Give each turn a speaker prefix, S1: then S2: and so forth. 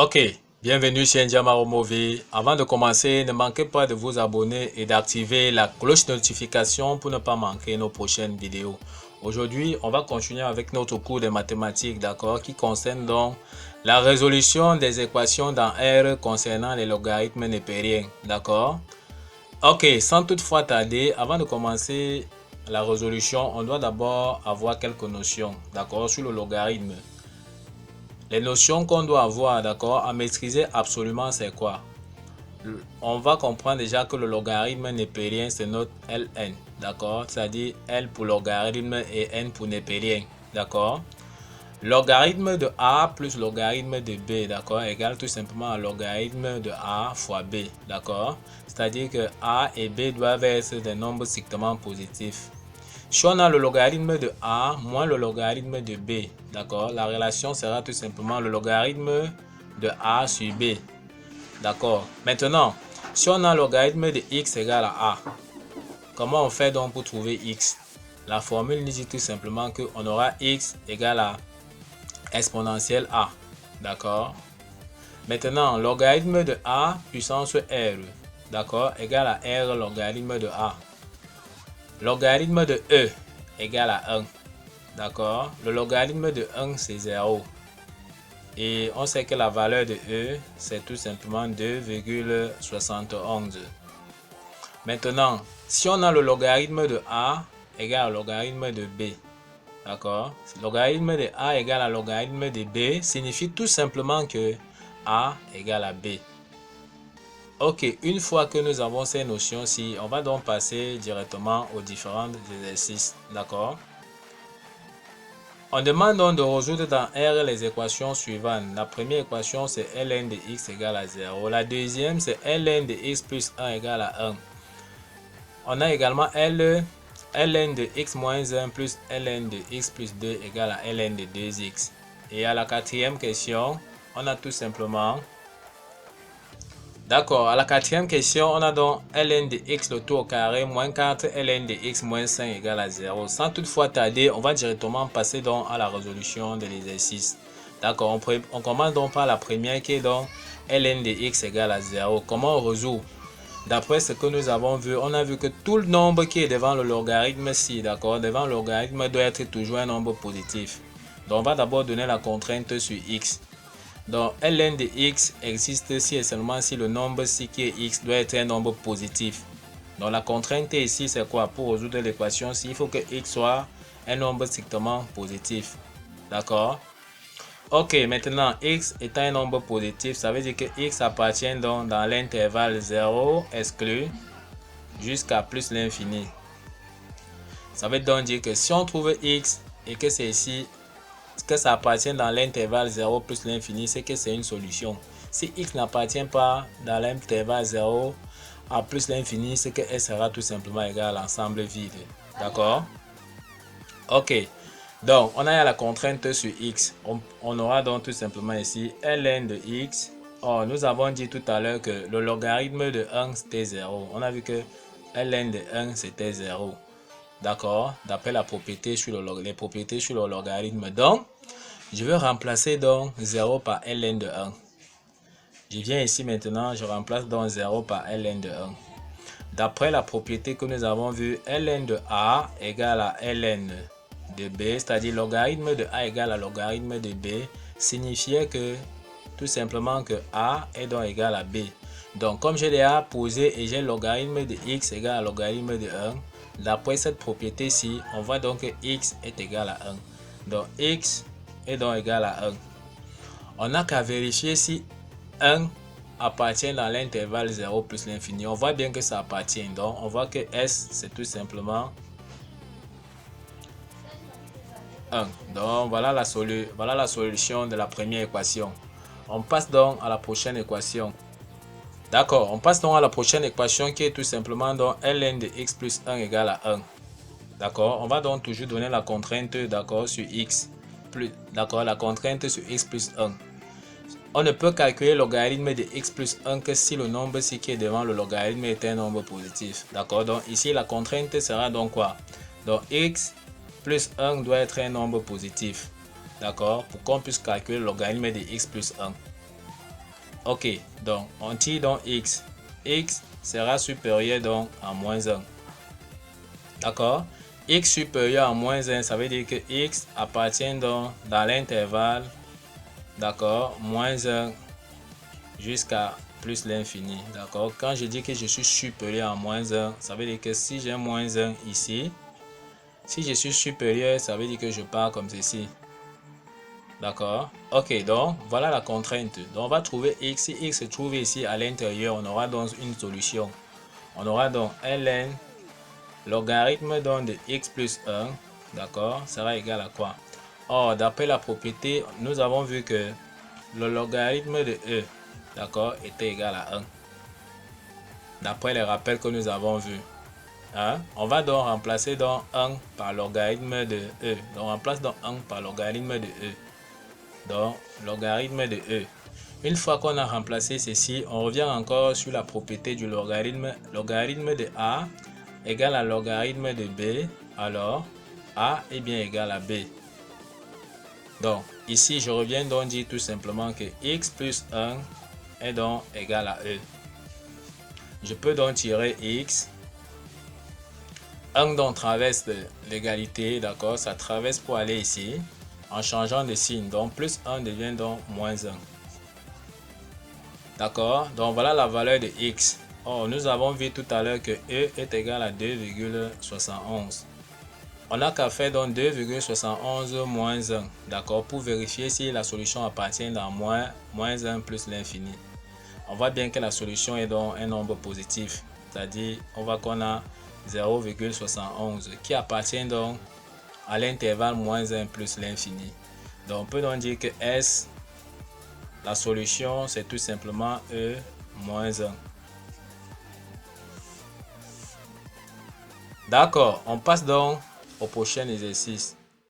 S1: Ok, bienvenue chez Njamaro Movie. Avant de commencer, ne manquez pas de vous abonner et d'activer la cloche de notification pour ne pas manquer nos prochaines vidéos. Aujourd'hui, on va continuer avec notre cours de mathématiques, d'accord, qui concerne donc la résolution des équations dans R concernant les logarithmes népériens, d'accord. Ok, sans toutefois tarder, avant de commencer la résolution, on doit d'abord avoir quelques notions, d'accord, sur le logarithme. Les notions qu'on doit avoir, d'accord, à maîtriser absolument, c'est quoi? On va comprendre déjà que le logarithme népérien, c'est notre Ln, d'accord? C'est-à-dire L pour logarithme et N pour népérien, d'accord? Logarithme de A plus logarithme de B, d'accord, égale tout simplement à logarithme de A fois B, d'accord? C'est-à-dire que A et B doivent être des nombres strictement positifs. Si on a le logarithme de A moins le logarithme de B, d'accord, la relation sera tout simplement le logarithme de A sur B, d'accord. Maintenant, si on a le logarithme de X égale à A, comment on fait donc pour trouver X? La formule nous dit tout simplement qu'on aura X égale à exponentielle A, d'accord. Maintenant, logarithme de A puissance R, d'accord, égale à R logarithme de A. Logarithme de E égale à 1. D'accord. Le logarithme de 1, c'est 0. Et on sait que la valeur de E, c'est tout simplement 2,71. Maintenant, si on a le logarithme de A égale au logarithme de B, d'accord. Logarithme de A égale à logarithme de B signifie tout simplement que A égale à B. Ok, une fois que nous avons ces notions-ci, on va donc passer directement aux différents exercices, d'accord? On demande donc de résoudre dans R les équations suivantes. La première équation, c'est ln de x égale à 0. La deuxième, c'est ln de x plus 1 égale à 1. On a également ln de x moins 1 plus ln de x plus 2 égale à ln de 2x. Et à la quatrième question, on a tout simplement... D'accord, à la quatrième question, on a donc ln de x le tout au carré moins 4 ln de x moins 5 égale à 0. Sans toutefois tarder, on va directement passer donc à la résolution de l'exercice. D'accord, on commence donc par la première qui est donc ln de x égale à 0. Comment on résout? D'après ce que nous avons vu, on a vu que tout le nombre qui est devant le logarithme ci, d'accord, devant le logarithme doit être toujours un nombre positif. Donc on va d'abord donner la contrainte sur x. Donc, ln de x existe si et seulement si le nombre ci qui est x doit être un nombre positif. Donc, la contrainte ici, c'est quoi? Pour résoudre l'équation, il faut que x soit un nombre strictement positif. D'accord? Ok, maintenant, x étant un nombre positif, ça veut dire que x appartient donc dans l'intervalle 0 exclu jusqu'à plus l'infini. Ça veut donc dire que si on trouve x et que c'est ici, que ça appartient dans l'intervalle 0 plus l'infini, c'est que c'est une solution. Si x n'appartient pas dans l'intervalle 0 à plus l'infini, c'est que S sera tout simplement égal à l'ensemble vide. D'accord? Ok. Donc, on a la contrainte sur x. On aura donc tout simplement ici ln de x. Or, nous avons dit tout à l'heure que le logarithme de 1 c'était 0. On a vu que ln de 1 c'était 0. D'accord? D'après la propriété sur les propriétés sur le logarithme. Donc, je vais remplacer donc 0 par ln de 1. Je viens ici maintenant, je remplace donc 0 par ln de 1. D'après la propriété que nous avons vue, ln de a égale à ln de b, c'est-à-dire logarithme de a égale à logarithme de b, signifiait que tout simplement que a est donc égal à b. Donc comme j'ai déjà posé et j'ai logarithme de x égale à logarithme de 1, d'après cette propriété-ci, on voit donc que x est égal à 1. Donc x est donc égal à 1. On n'a qu'à vérifier si 1 appartient dans l'intervalle 0 plus l'infini. On voit bien que ça appartient. Donc on voit que S c'est tout simplement 1. Donc voilà la solution de la première équation. On passe donc à la prochaine équation. D'accord, on passe donc à la prochaine équation qui est tout simplement donc ln de x plus 1 égale à 1. D'accord, on va donc toujours donner la contrainte d'accord sur x plus, d'accord, la contrainte sur x plus 1. On ne peut calculer le logarithme de x plus 1 que si le nombre ci qui est devant le logarithme est un nombre positif. D'accord, donc ici la contrainte sera donc quoi? Donc x plus 1 doit être un nombre positif. D'accord, pour qu'on puisse calculer le logarithme de x plus 1. Ok, donc on tire donc x. X sera supérieur donc à moins 1. D'accord? X supérieur à moins 1, ça veut dire que x appartient donc dans l'intervalle, d'accord, moins 1 jusqu'à plus l'infini. D'accord? Quand je dis que je suis supérieur à moins 1, ça veut dire que si j'ai moins 1 ici, si je suis supérieur, ça veut dire que je pars comme ceci. D'accord? Ok, donc voilà la contrainte. Donc on va trouver x. Si x se trouve ici à l'intérieur, on aura donc une solution. On aura donc ln logarithme donc de x plus 1, d'accord, sera égal à quoi? Or, d'après la propriété, nous avons vu que le logarithme de e, d'accord, était égal à 1. D'après les rappels que nous avons vus. Hein? On va donc remplacer donc 1 par logarithme de e. Donc, on remplace donc 1 par logarithme de e. Donc, logarithme de e. Une fois qu'on a remplacé ceci, on revient encore sur la propriété du logarithme. Logarithme de a égale à logarithme de b. Alors, a est bien égal à b. Donc, ici, je reviens donc dire tout simplement que x plus 1 est donc égal à e. Je peux donc tirer x. 1 donc traverse l'égalité, d'accord? Ça traverse pour aller ici. En changeant de signe, donc plus 1 devient donc moins 1. D'accord? Donc voilà la valeur de x. Or, nous avons vu tout à l'heure que e est égal à 2,71. On n'a qu'à faire donc 2,71 moins 1. D'accord? Pour vérifier si la solution appartient dans moins 1 plus l'infini. On voit bien que la solution est donc un nombre positif. C'est-à-dire, on voit qu'on a 0,71 qui appartient donc à l'intervalle moins 1 plus l'infini. Donc, on peut donc dire que S, la solution, c'est tout simplement E moins 1. D'accord, on passe donc au prochain exercice.